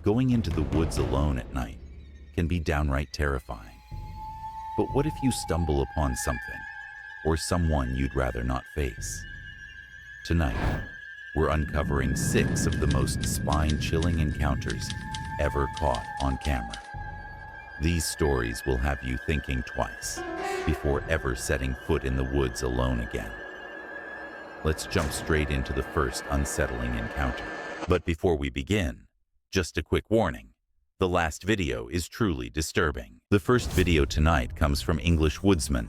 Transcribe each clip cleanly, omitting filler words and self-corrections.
Going into the woods alone at night can be downright terrifying. But what if you stumble upon something or someone you'd rather not face? Tonight, we're uncovering 6 of the most spine-chilling encounters ever caught on camera. These stories will have you thinking twice before ever setting foot in the woods alone again. Let's jump straight into the first unsettling encounter. But before we begin, just a quick warning. The last video is truly disturbing. The first video tonight comes from English Woodsman,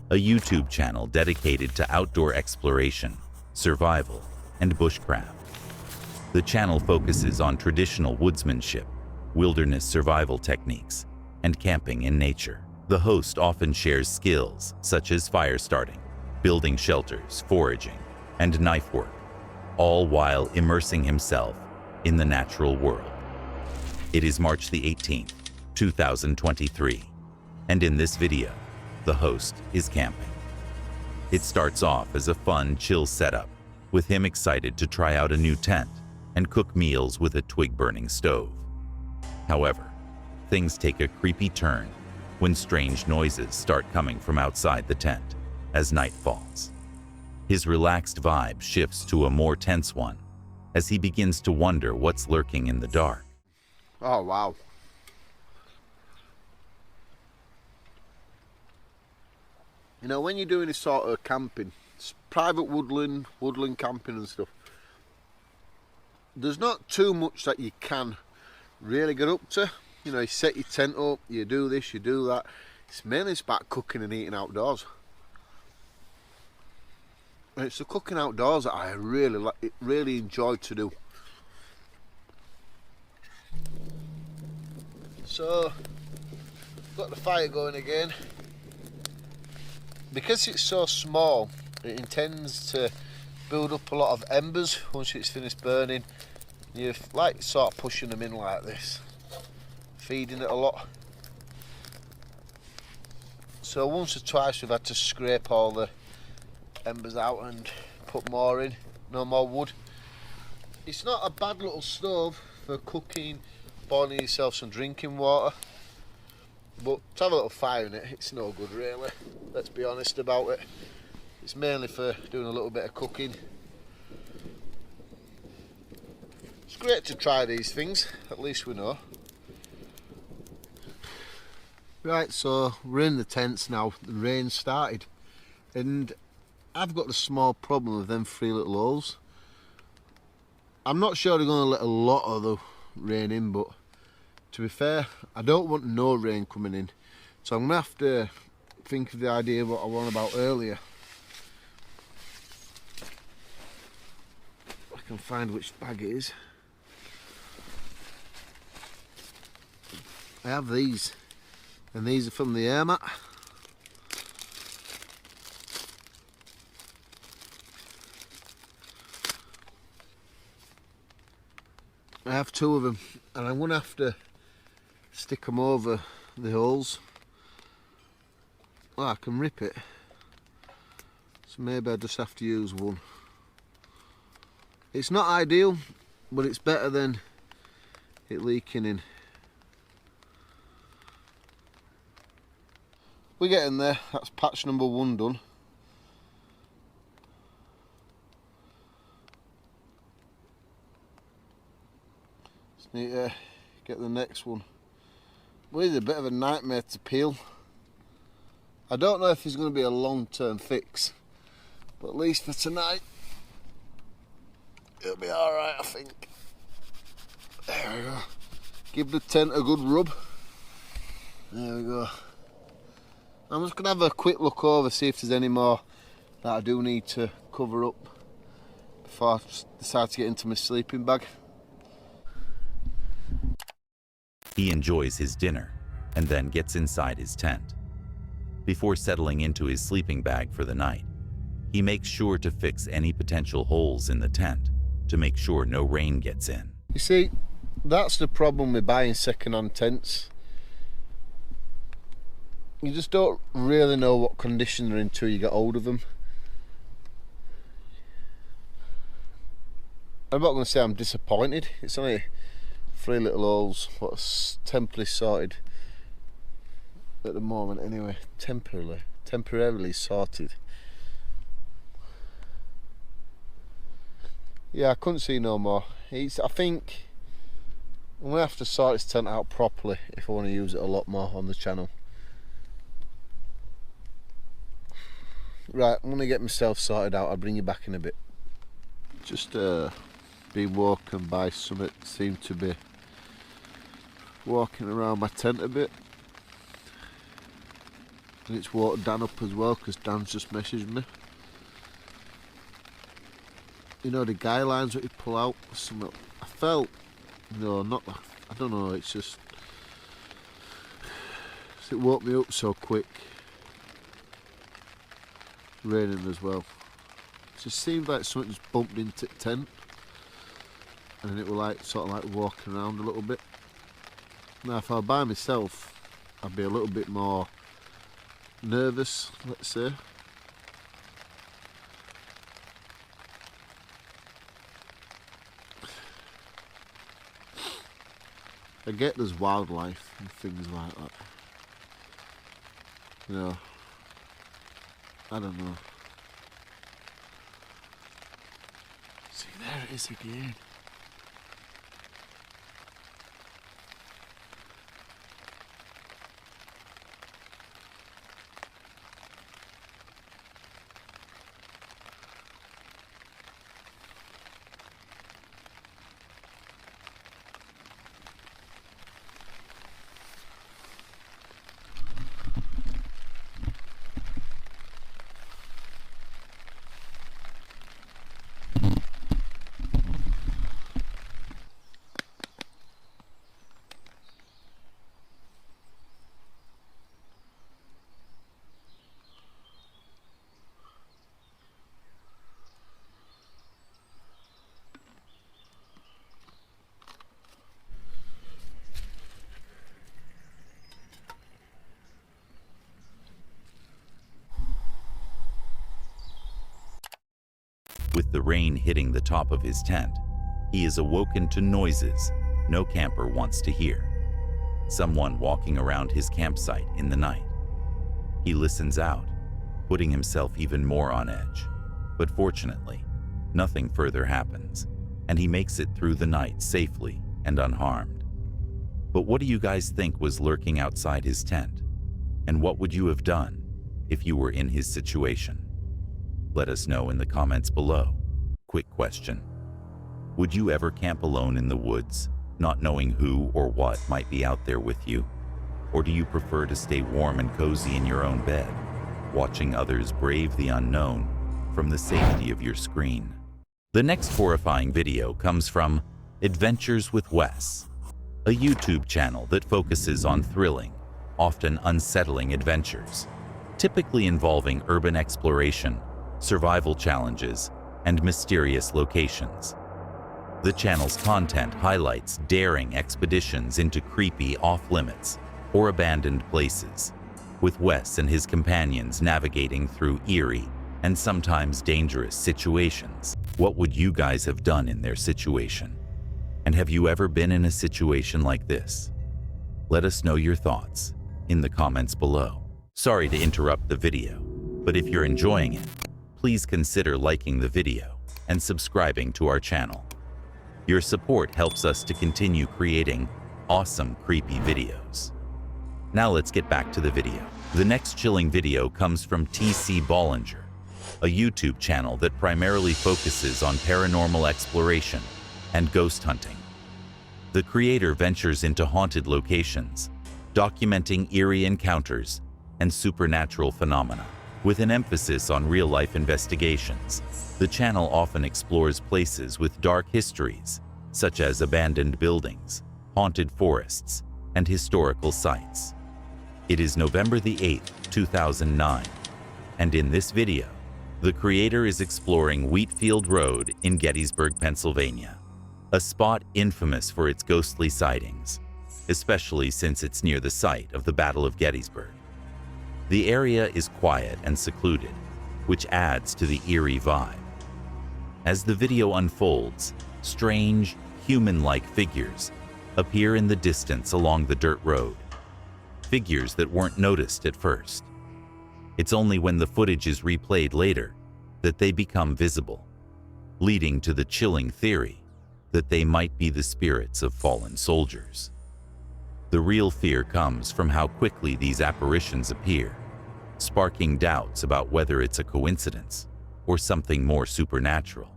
a YouTube channel dedicated to outdoor exploration, survival, and bushcraft. The channel focuses on traditional woodsmanship, wilderness survival techniques, and camping in nature. The host often shares skills such as fire starting, building shelters, foraging, and knife work, all while immersing himself in the natural world. It is March the 18th, 2023, and in this video, the host is camping. It starts off as a fun, chill setup, with him excited to try out a new tent and cook meals with a twig-burning stove. However, things take a creepy turn when strange noises start coming from outside the tent as night falls. His relaxed vibe shifts to a more tense one as he begins to wonder what's lurking in the dark. Oh, wow. You know, when you're doing this sort of camping, private woodland camping and stuff, there's not too much that you can really get up to. You know, you set your tent up, you do this, you do that. It's mainly about cooking and eating outdoors. And it's the cooking outdoors that I really enjoy to do. So, got the fire going again. Because it's so small, it intends to build up a lot of embers once it's finished burning. You like sort of pushing them in like this, feeding it a lot. So once or twice we've had to scrape all the embers out and put more in, no more wood. It's not a bad little stove for cooking, boiling yourself some drinking water, but to have a little fire in it, it's no good really, let's be honest about it. It's mainly for doing a little bit of cooking. It's great to try these things, at least we know. Right, so we're in the tents now, the rain started, and I've got a small problem with them 3 little holes. I'm not sure they're going to let a lot of the rain in, but to be fair, I don't want no rain coming in. So I'm going to have to think of the idea of what I was on about earlier. I can find which bag it is. I have these, and these are from the air mat. I have 2 of them, and I'm going to have to stick them over the holes. Well, I can rip it, so maybe I just have to use one. It's not ideal, but it's better than it leaking in. We're getting there. That's patch number 1 done. Just need to get the next one. Well, it's a bit of a nightmare to peel. I don't know if it's going to be a long-term fix, but at least for tonight it'll be alright, I think. There we go. Give the tent a good rub. There we go. I'm just going to have a quick look over, see if there's any more that I do need to cover up before I decide to get into my sleeping bag. He enjoys his dinner and then gets inside his tent. Before settling into his sleeping bag for the night, he makes sure to fix any potential holes in the tent to make sure no rain gets in. You see, that's the problem with buying second-hand tents. You just don't really know what condition they're in until you get hold of them. I'm not going to say I'm disappointed. It's only 3 little holes, what's temporarily sorted at the moment anyway. Temporarily sorted. Yeah, I couldn't see no more. I think I'm gonna have to sort this tent out properly if I want to use it a lot more on the channel. Right, I'm gonna get myself sorted out. I'll bring you back in a bit. Just being woken by something seemed to be walking around my tent a bit, and it's woke Dan up as well because Dan's just messaged me. You know the guy lines that you pull out, something I felt, no, not, I don't know, it's just, it woke me up so quick. Raining as well. It just seemed like something just bumped into the tent, and it was like sort of like walking around a little bit. Now if I were by myself, I'd be a little bit more nervous, let's say. I get there's wildlife and things like that. You know, I don't know. See, there it is again. With the rain hitting the top of his tent, he is awoken to noises no camper wants to hear. Someone walking around his campsite in the night. He listens out, putting himself even more on edge. But fortunately, nothing further happens, and he makes it through the night safely and unharmed. But what do you guys think was lurking outside his tent? And what would you have done if you were in his situation? Let us know in the comments below. Quick question. Would you ever camp alone in the woods, not knowing who or what might be out there with you? Or do you prefer to stay warm and cozy in your own bed, watching others brave the unknown from the safety of your screen? The next horrifying video comes from Adventures with Wes, a YouTube channel that focuses on thrilling, often unsettling adventures, typically involving urban exploration, survival challenges, and mysterious locations. The channel's content highlights daring expeditions into creepy off-limits or abandoned places, with Wes and his companions navigating through eerie and sometimes dangerous situations. What would you guys have done in their situation? And have you ever been in a situation like this? Let us know your thoughts in the comments below. Sorry to interrupt the video, but if you're enjoying it, please consider liking the video and subscribing to our channel. Your support helps us to continue creating awesome creepy videos. Now let's get back to the video. The next chilling video comes from TC Bollinger, a YouTube channel that primarily focuses on paranormal exploration and ghost hunting. The creator ventures into haunted locations, documenting eerie encounters and supernatural phenomena. With an emphasis on real-life investigations, the channel often explores places with dark histories, such as abandoned buildings, haunted forests, and historical sites. It is November the 8th, 2009, and in this video, the creator is exploring Wheatfield Road in Gettysburg, Pennsylvania, a spot infamous for its ghostly sightings, especially since it's near the site of the Battle of Gettysburg. The area is quiet and secluded, which adds to the eerie vibe. As the video unfolds, strange, human-like figures appear in the distance along the dirt road, figures that weren't noticed at first. It's only when the footage is replayed later that they become visible, leading to the chilling theory that they might be the spirits of fallen soldiers. The real fear comes from how quickly these apparitions appear, sparking doubts about whether it's a coincidence or something more supernatural,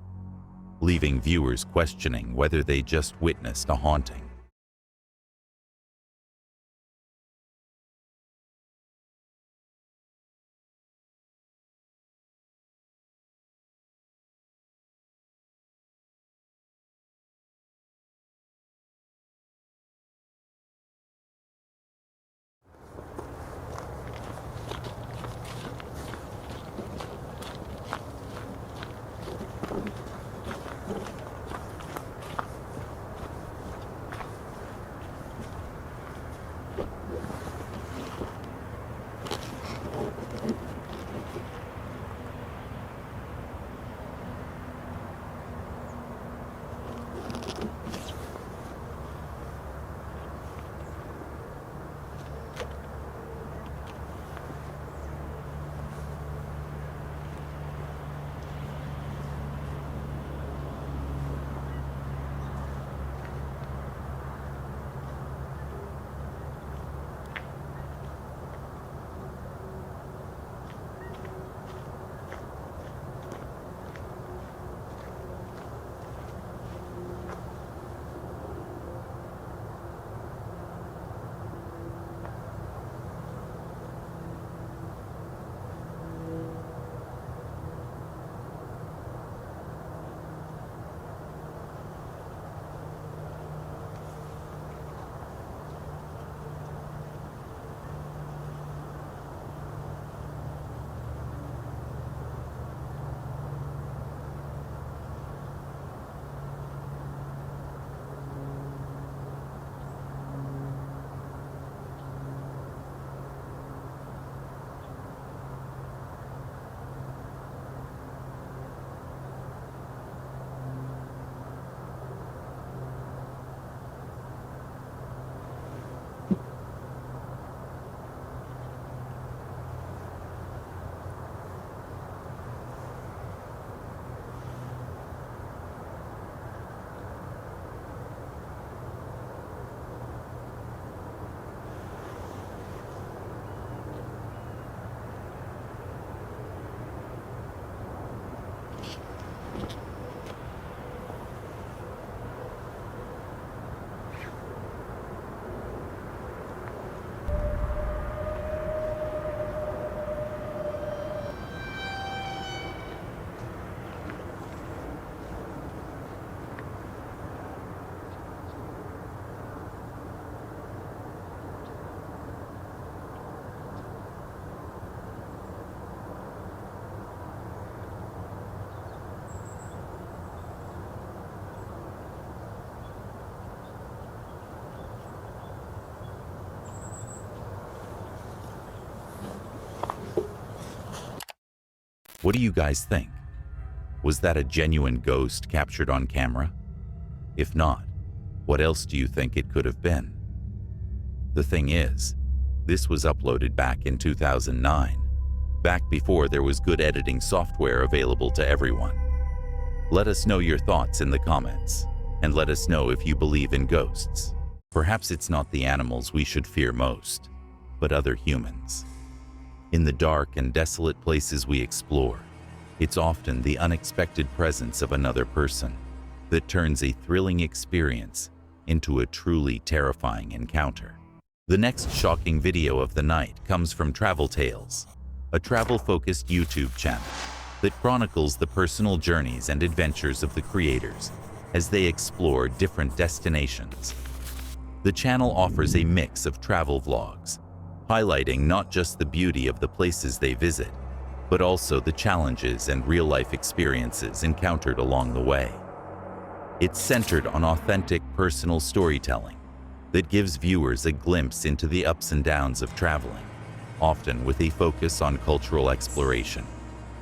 leaving viewers questioning whether they just witnessed a haunting. What do you guys think? Was that a genuine ghost captured on camera? If not, what else do you think it could have been? The thing is, this was uploaded back in 2009, back before there was good editing software available to everyone. Let us know your thoughts in the comments, and let us know if you believe in ghosts. Perhaps it's not the animals we should fear most, but other humans. In the dark and desolate places we explore, it's often the unexpected presence of another person that turns a thrilling experience into a truly terrifying encounter. The next shocking video of the night comes from Travel Tales, a travel-focused YouTube channel that chronicles the personal journeys and adventures of the creators as they explore different destinations. The channel offers a mix of travel vlogs, highlighting not just the beauty of the places they visit, but also the challenges and real-life experiences encountered along the way. It's centered on authentic personal storytelling that gives viewers a glimpse into the ups and downs of traveling, often with a focus on cultural exploration,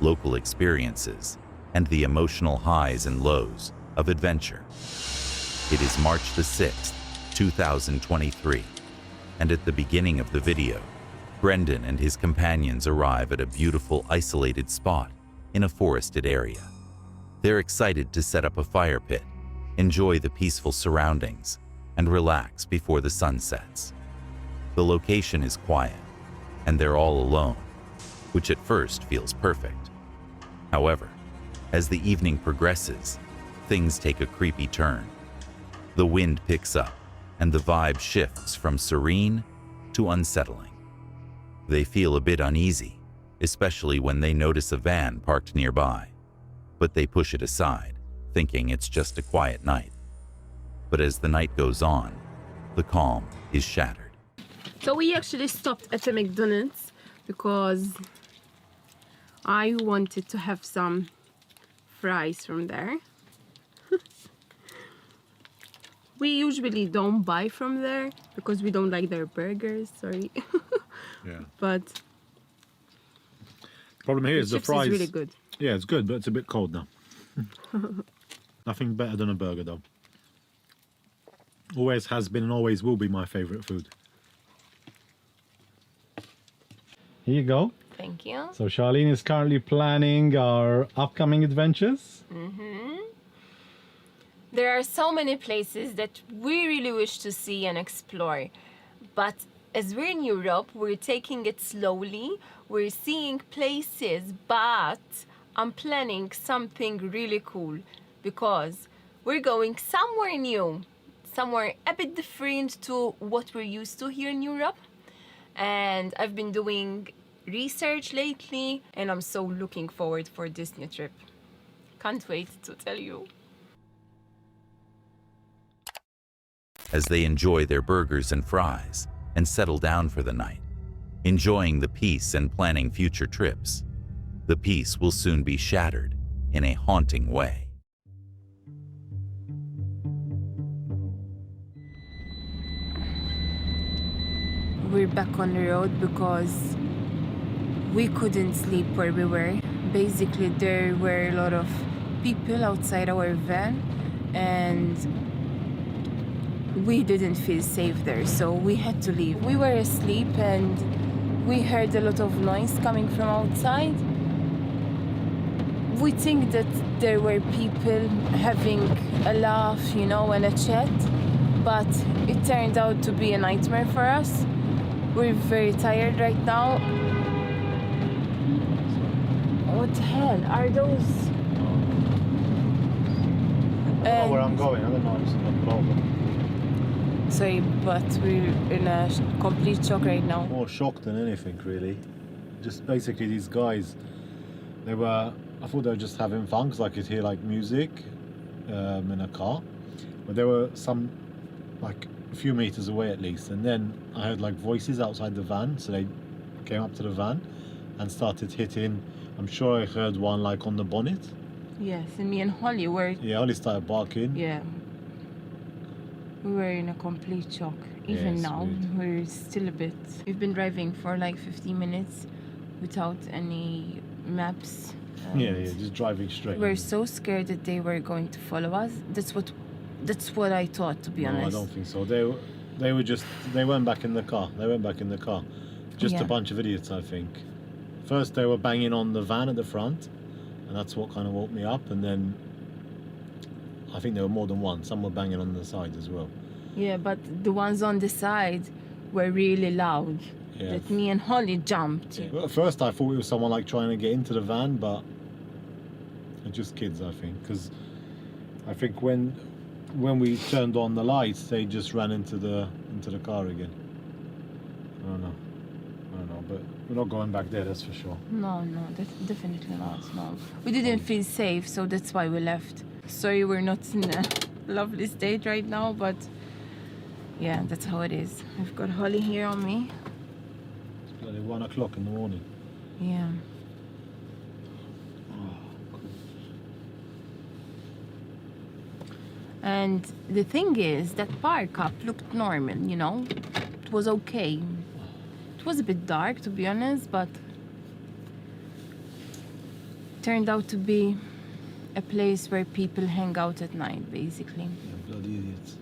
local experiences, and the emotional highs and lows of adventure. It is March the 6th, 2023, and at the beginning of the video, Brendan and his companions arrive at a beautiful isolated spot in a forested area. They're excited to set up a fire pit, enjoy the peaceful surroundings, and relax before the sun sets. The location is quiet, and they're all alone, which at first feels perfect. However, as the evening progresses, things take a creepy turn. The wind picks up, and the vibe shifts from serene to unsettling. They feel a bit uneasy, especially when they notice a van parked nearby, but they push it aside, thinking it's just a quiet night. But as the night goes on, the calm is shattered. So we actually stopped at a McDonald's because I wanted to have some fries from there. We usually don't buy from there because we don't like their burgers, sorry. Yeah. But Problem here is the chips fries. is really good. Yeah, it's good, but it's a bit cold now. Nothing better than a burger, though. Always has been and always will be my favorite food. Here you go. Thank you. So Charlene is currently planning our upcoming adventures. There are so many places that we really wish to see and explore, but as we're in Europe, we're taking it slowly. We're seeing places, but I'm planning something really cool because we're going somewhere new, somewhere a bit different to what we're used to here in Europe. And I've been doing research lately, and I'm so looking forward for this new trip. Can't wait to tell you. As they enjoy their burgers and fries and settle down for the night, enjoying the peace and planning future trips, the peace will soon be shattered in a haunting way. We're back on the road because we couldn't sleep where we were. Basically, there were a lot of people outside our van and we didn't feel safe there, so we had to leave. We were asleep and we heard a lot of noise coming from outside. We think that there were people having a laugh, you know, and a chat, but it turned out to be a nightmare for us. We're very tired right now. What the hell are those? I don't know where I'm going. I don't know. It's not problem. Sorry, but we're in a complete shock right now. More shocked than anything, really. Just basically these guys, they were, I thought they were just having fun because I could hear like music in a car. But there were some, like a few meters away at least. And then I heard like voices outside the van. So they came up to the van and started hitting. I'm sure I heard one like on the bonnet. Yes, and me and Holly were... Yeah, Holly started barking. Yeah. We were in a complete shock. Even Yes, now, we're still a bit... We've been driving for like 15 minutes without any maps. Yeah, just driving straight. We're so scared that they were going to follow us. That's what I thought, to be honest. No, I don't think so. They went back in the car. Just Yeah. a bunch of idiots, I think. First they were banging on the van at the front, and that's what kind of woke me up, and then I think there were more than one. Some were banging on the side as well. Yeah, but the ones on the side were really loud. Yeah. That me and Holly jumped. Yeah. Well, at first I thought it was someone like trying to get into the van, but they're just kids, I think, because I think when we turned on the lights, they just ran into the car again. I don't know, but we're not going back there, that's for sure. No, that's definitely not. No, we didn't feel safe, so that's why we left. Sorry, we're not in a lovely state right now, but yeah, that's how it is. I've got Holly here on me. It's bloody 1 o'clock in the morning. Yeah. And the thing is, that park up looked normal, you know? It was okay. It was a bit dark, to be honest, but turned out to be a place where people hang out at night, basically. Yeah, bloody idiots.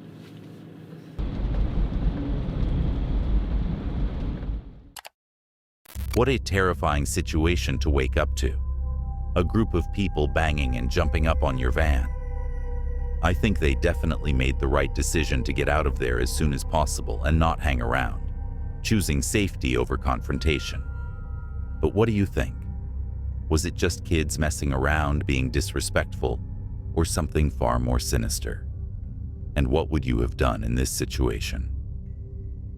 What a terrifying situation to wake up to. A group of people banging and jumping up on your van. I think they definitely made the right decision to get out of there as soon as possible and not hang around, choosing safety over confrontation. But what do you think? Was it just kids messing around, being disrespectful, or something far more sinister? And what would you have done in this situation?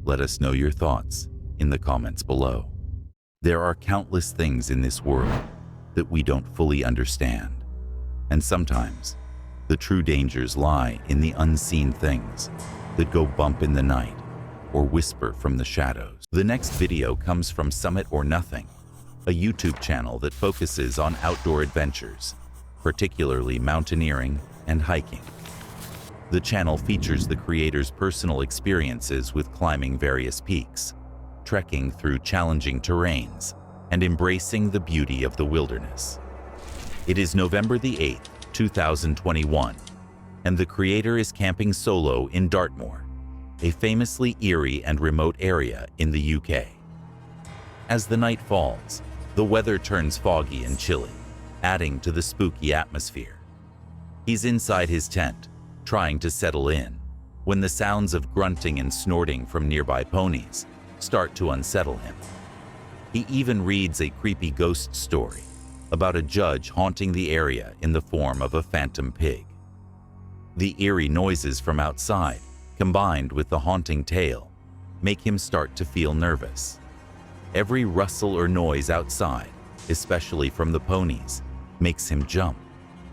Let us know your thoughts in the comments below. There are countless things in this world that we don't fully understand, and sometimes the true dangers lie in the unseen things that go bump in the night or whisper from the shadows. The next video comes from Summit or Nothing, a YouTube channel that focuses on outdoor adventures, particularly mountaineering and hiking. The channel features the creator's personal experiences with climbing various peaks, trekking through challenging terrains, and embracing the beauty of the wilderness. It is November the 8th, 2021, and the creator is camping solo in Dartmoor, a famously eerie and remote area in the UK. As the night falls, the weather turns foggy and chilly, adding to the spooky atmosphere. He's inside his tent, trying to settle in, when the sounds of grunting and snorting from nearby ponies start to unsettle him. He even reads a creepy ghost story about a judge haunting the area in the form of a phantom pig. The eerie noises from outside, combined with the haunting tale, make him start to feel nervous. Every rustle or noise outside, especially from the ponies, makes him jump,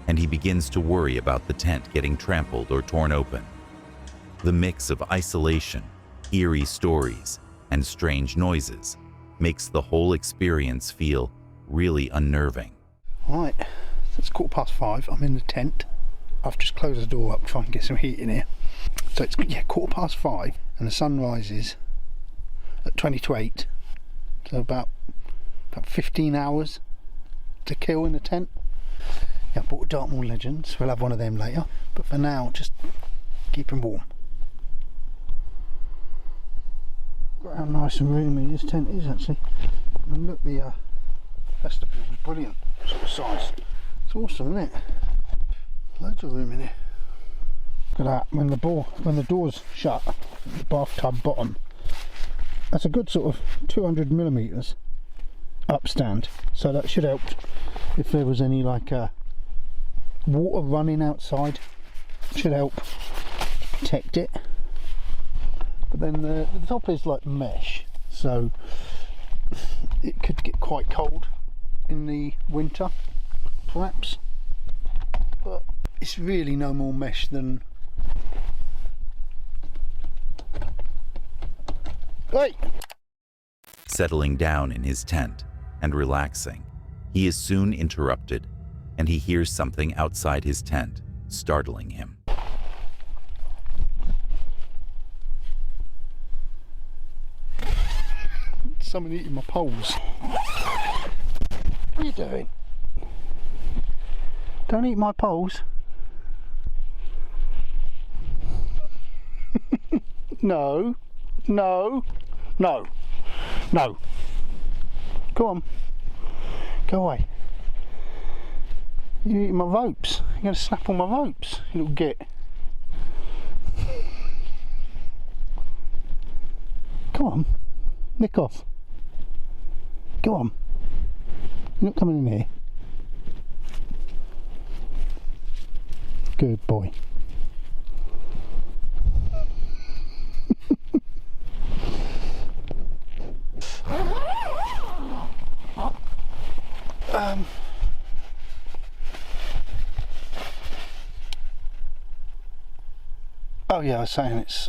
and he begins to worry about the tent getting trampled or torn open. The mix of isolation, eerie stories, and strange noises makes the whole experience feel really unnerving. Right, so it's 5:15. I'm in the tent. I've just closed the door up to try and get some heat in here. So it's 5:15 and the sun rises at 20 to 8. So about 15 hours to kill in the tent. Yeah, I bought a Dartmoor Legends. We'll have one of them later. But for now, just keep them warm. Look how nice and roomy this tent is actually. And look, the vestibule is brilliant sort of size. It's awesome, isn't it? Loads of room in here. Look at that, when the door's shut, the bathtub bottom, that's a good sort of 200mm upstand, so that should help if there was any like water running outside. Should help protect it. But then the top is like mesh, so it could get quite cold in the winter perhaps, but it's really no more mesh than... Hey! Settling down in his tent and relaxing, he is soon interrupted, and he hears something outside his tent, startling him. Someone eating my poles. What are you doing? Don't eat my poles. No, no, no, no. Go on. Go away. You're eating my ropes. You're going to snap on my ropes, you little git. Go on. Nick off. Go on. You're not coming in here. Good boy. Oh yeah, I was saying it's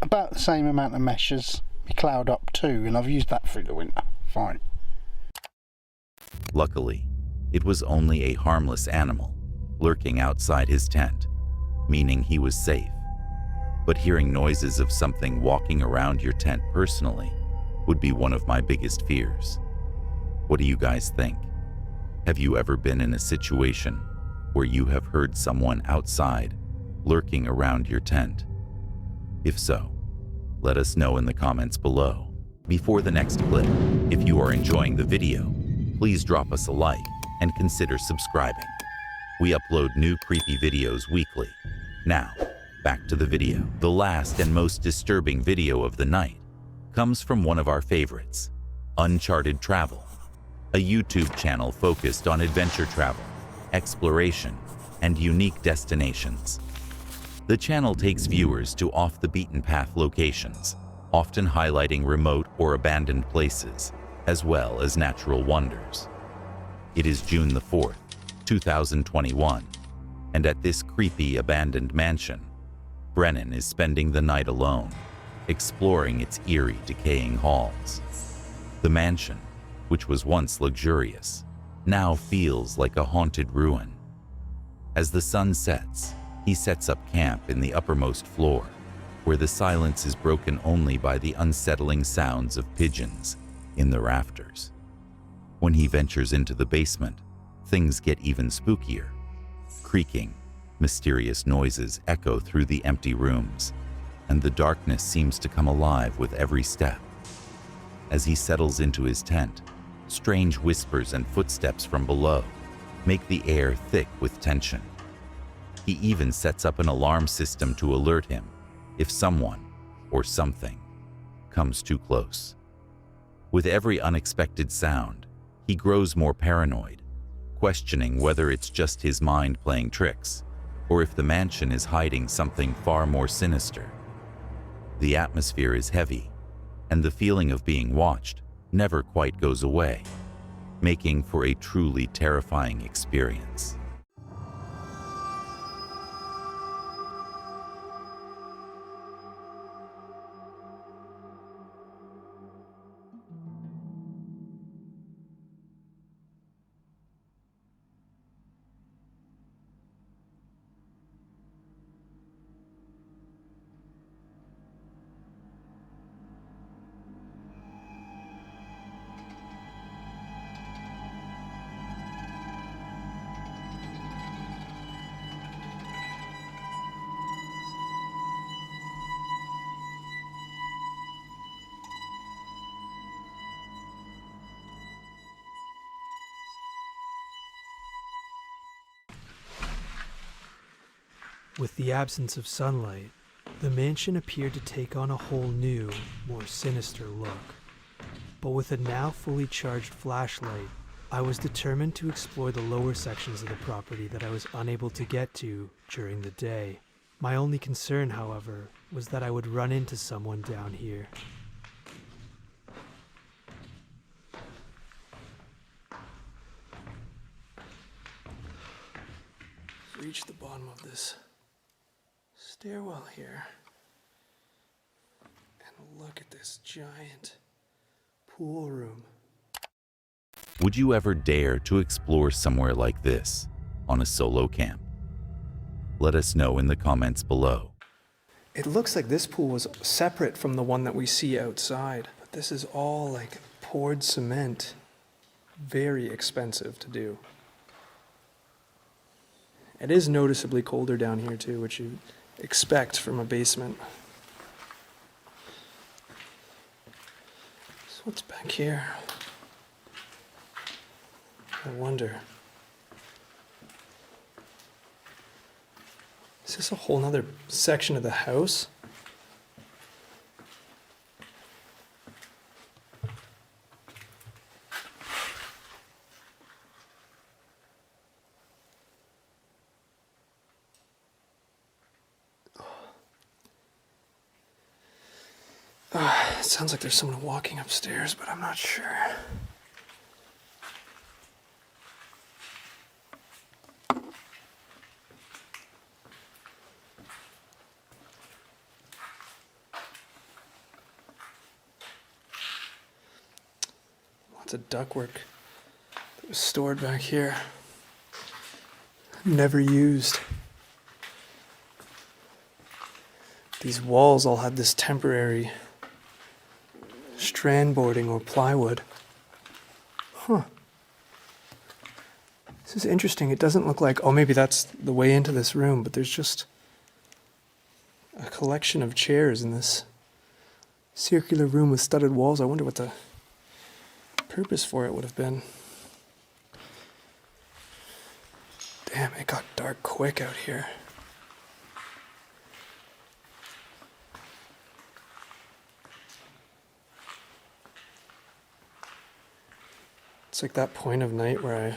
about the same amount of mesh as my Cloud Up 2, and I've used that through the winter. Fine. Luckily, it was only a harmless animal lurking outside his tent, meaning he was safe. But hearing noises of something walking around your tent personally would be one of my biggest fears. What do you guys think? Have you ever been in a situation where you have heard someone outside lurking around your tent? If so, let us know in the comments below. Before the next clip, if you are enjoying the video, please drop us a like and consider subscribing. We upload new creepy videos weekly. Now, back to the video. The last and most disturbing video of the night comes from one of our favorites, Uncharted Travel, a YouTube channel focused on adventure travel, exploration, and unique destinations. The channel takes viewers to off-the-beaten-path locations, often highlighting remote or abandoned places, as well as natural wonders. It is June the 4th, 2021, and at this creepy abandoned mansion, Brennan is spending the night alone, exploring its eerie, decaying halls. The mansion, which was once luxurious, now feels like a haunted ruin. As the sun sets, he sets up camp in the uppermost floor, where the silence is broken only by the unsettling sounds of pigeons in the rafters. When he ventures into the basement, things get even spookier. Creaking, mysterious noises echo through the empty rooms, and the darkness seems to come alive with every step. As he settles into his tent, strange whispers and footsteps from below make the air thick with tension. He even sets up an alarm system to alert him if someone or something comes too close. With every unexpected sound, he grows more paranoid, questioning whether it's just his mind playing tricks or if the mansion is hiding something far more sinister. The atmosphere is heavy, and the feeling of being watched never quite goes away, making for a truly terrifying experience. With the absence of sunlight, the mansion appeared to take on a whole new, more sinister look. But with a now fully charged flashlight, I was determined to explore the lower sections of the property that I was unable to get to during the day. My only concern, however, was that I would run into someone down here. Reach the bottom of this stairwell here, and look at this giant pool room. Would you ever dare to explore somewhere like this on a solo camp? Let us know in the comments below. It looks like this pool was separate from the one that we see outside, but this is all like poured cement. Very expensive to do. It is noticeably colder down here too, which you expect from a basement. So what's back here? I wonder. Is this a whole nother section of the house? It sounds like there's someone walking upstairs, but I'm not sure. Lots of ductwork that was stored back here. Never used. These walls all had this temporary strand boarding or plywood. Huh. This is interesting. It doesn't look like, oh, maybe that's the way into this room, but there's just a collection of chairs in this circular room with studded walls. I wonder what the purpose for it would have been. Damn, it got dark quick out here. It's like that point of night where I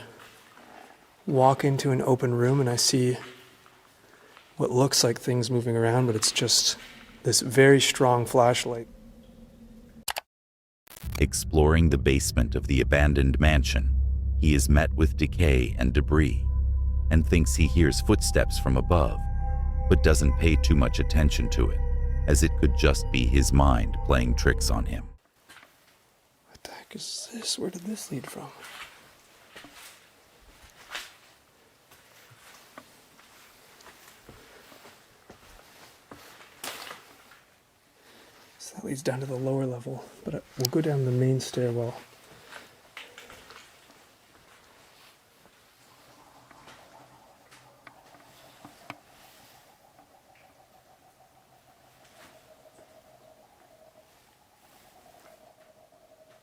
walk into an open room and I see what looks like things moving around, but it's just this very strong flashlight. Exploring the basement of the abandoned mansion, he is met with decay and debris and thinks he hears footsteps from above, but doesn't pay too much attention to it, as it could just be his mind playing tricks on him. What the heck is this? Where did this lead from? So that leads down to the lower level, but we'll go down the main stairwell.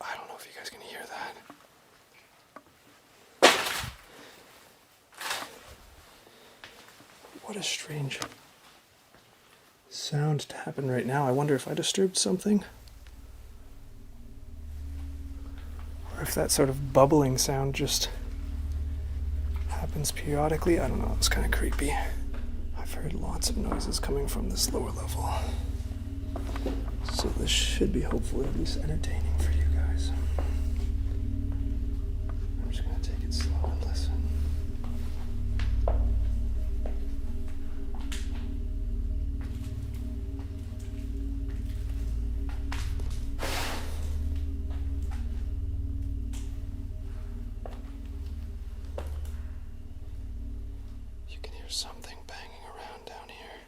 I don't know if you guys can hear that. What a strange sound to happen right now. I wonder if I disturbed something. Or if that sort of bubbling sound just happens periodically. I don't know, it's kind of creepy. I've heard lots of noises coming from this lower level. So this should be hopefully at least entertaining for you guys. I'm just gonna take it slow and listen. You can hear something banging around down here.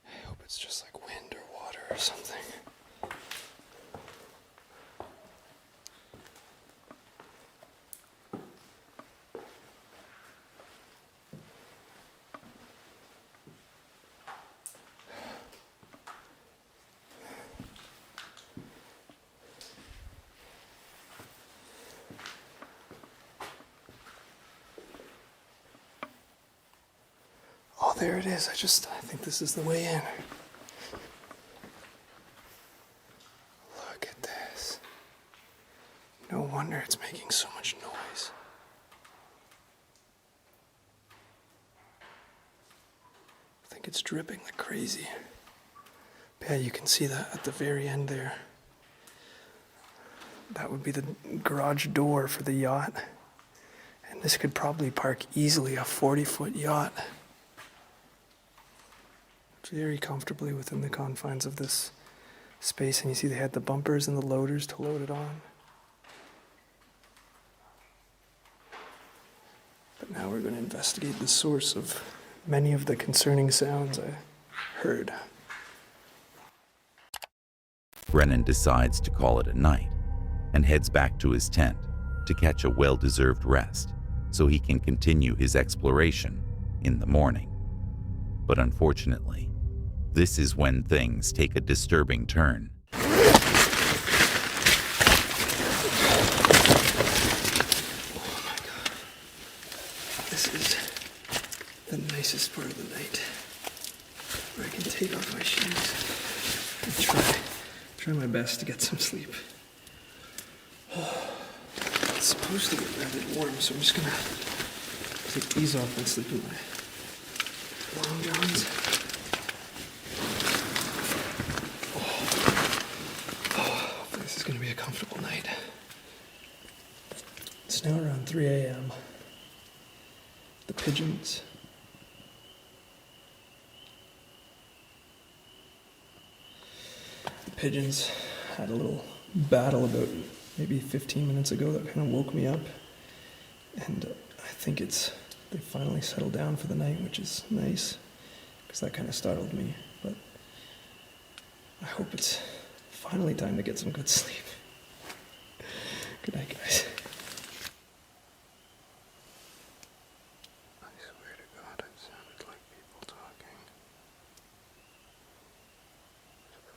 I hope it's just like wind or water or something. Oh, there it is. I think this is the way in. Look at this. No wonder it's making so much noise. I think it's dripping like crazy. Yeah, you can see that at the very end there. That would be the garage door for the yacht. And this could probably park easily a 40-foot yacht. Very comfortably within the confines of this space. And you see they had the bumpers and the loaders to load it on. But now we're going to investigate the source of many of the concerning sounds I heard. Brennan decides to call it a night and heads back to his tent to catch a well-deserved rest so he can continue his exploration in the morning. But unfortunately, this is when things take a disturbing turn. Oh my God. This is the nicest part of the night, where I can take off my shoes and try my best to get some sleep. It's supposed to get rather warm, so I'm just gonna take these off and sleep in my long johns. This is gonna be a comfortable night. It's now around 3 a.m. The pigeons had a little battle about maybe 15 minutes ago that kind of woke me up, and I think they finally settled down for the night, which is nice because that kind of startled me. But I hope it's Finally time to get some good sleep. Good night, guys. I swear to God, it sounded like people talking.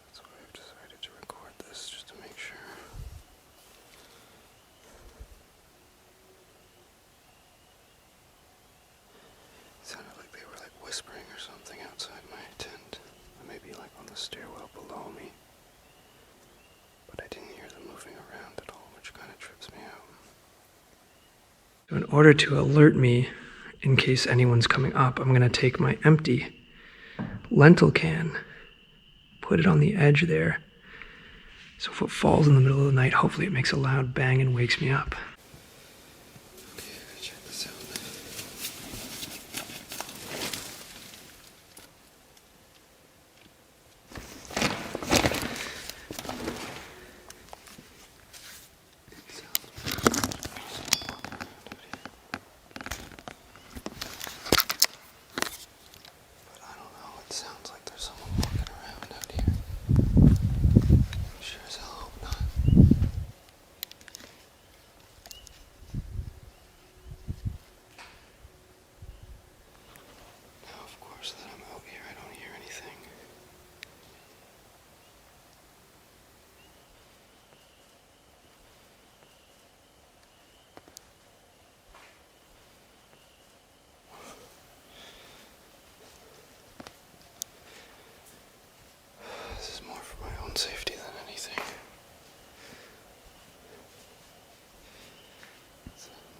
That's why I've decided to record this, just to make sure. It sounded like they were like whispering or something outside my tent. Or maybe like on the stairwell below me. But I didn't hear them moving around at all, which kind of trips me out. So in order to alert me, in case anyone's coming up, I'm going to take my empty lentil can, put it on the edge there. So if it falls in the middle of the night, hopefully it makes a loud bang and wakes me up. Okay, I gotta check this out. But I don't know, it sounds like there's someone walking around out here. Sure as hell hope not. Now, of course, that I'm out here, I don't hear anything. This is more for my own safety than anything.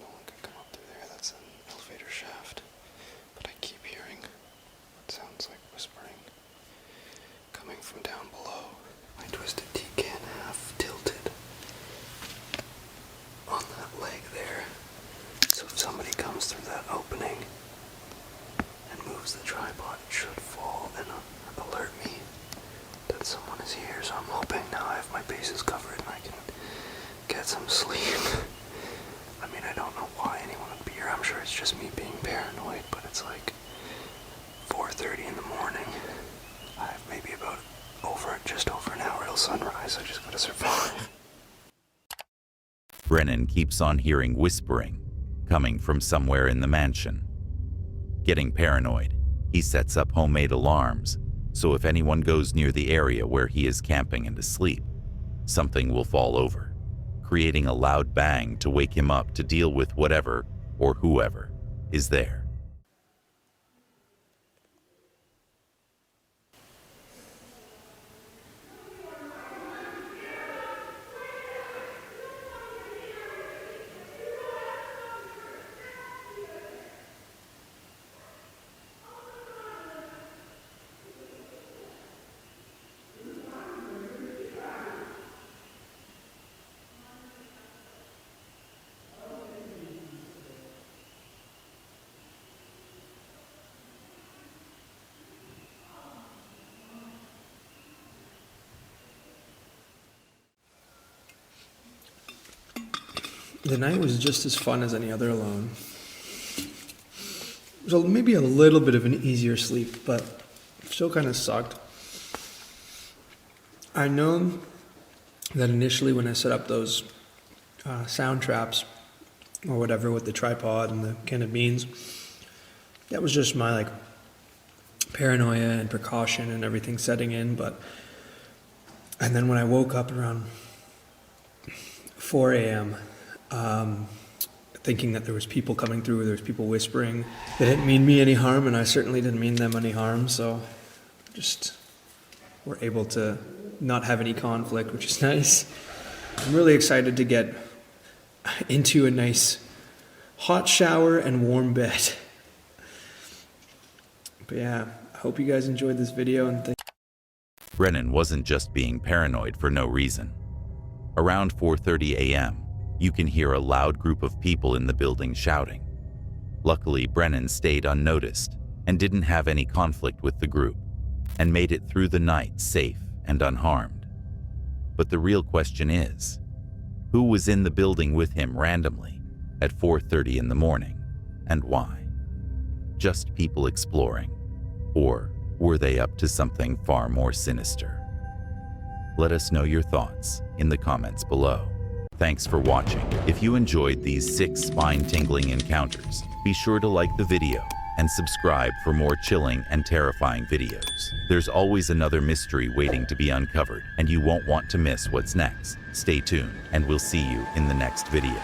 No one could come up through there, that's an elevator shaft. But I keep hearing what sounds like whispering coming from down below. My twisted tea can half tilted on that leg there. So if somebody comes through that opening and moves the tripod, it should fall and alert me that someone is here. So I'm hoping now I have my bases covered and I can get some sleep. I mean, I don't know why anyone would be here. I'm sure it's just me being paranoid, but it's like 4:30 in the morning. I have maybe just over an hour till sunrise. I just gotta survive. Brennan keeps on hearing whispering coming from somewhere in the mansion. Getting paranoid, he sets up homemade alarms, so if anyone goes near the area where he is camping and asleep, something will fall over, creating a loud bang to wake him up to deal with whatever or whoever is there. The night was just as fun as any other alone. It was maybe a little bit of an easier sleep, but still kind of sucked. I know that initially when I set up those sound traps or whatever with the tripod and the can of beans, that was just my paranoia and precaution and everything setting in. And then when I woke up around 4 a.m., thinking that there was people coming through, there was people whispering. They didn't mean me any harm, and I certainly didn't mean them any harm, so just were able to not have any conflict, which is nice. I'm really excited to get into a nice hot shower and warm bed. But yeah, I hope you guys enjoyed this video, and Brennan wasn't just being paranoid for no reason. Around 4:30 a.m., you can hear a loud group of people in the building shouting. Luckily, Brennan stayed unnoticed and didn't have any conflict with the group, and made it through the night safe and unharmed. But the real question is, who was in the building with him randomly at 4:30 in the morning, and why? Just people exploring, or were they up to something far more sinister? Let us know your thoughts in the comments below. Thanks for watching. If you enjoyed these 6 spine-tingling encounters, be sure to like the video and subscribe for more chilling and terrifying videos. There's always another mystery waiting to be uncovered, and you won't want to miss what's next. Stay tuned, and we'll see you in the next video.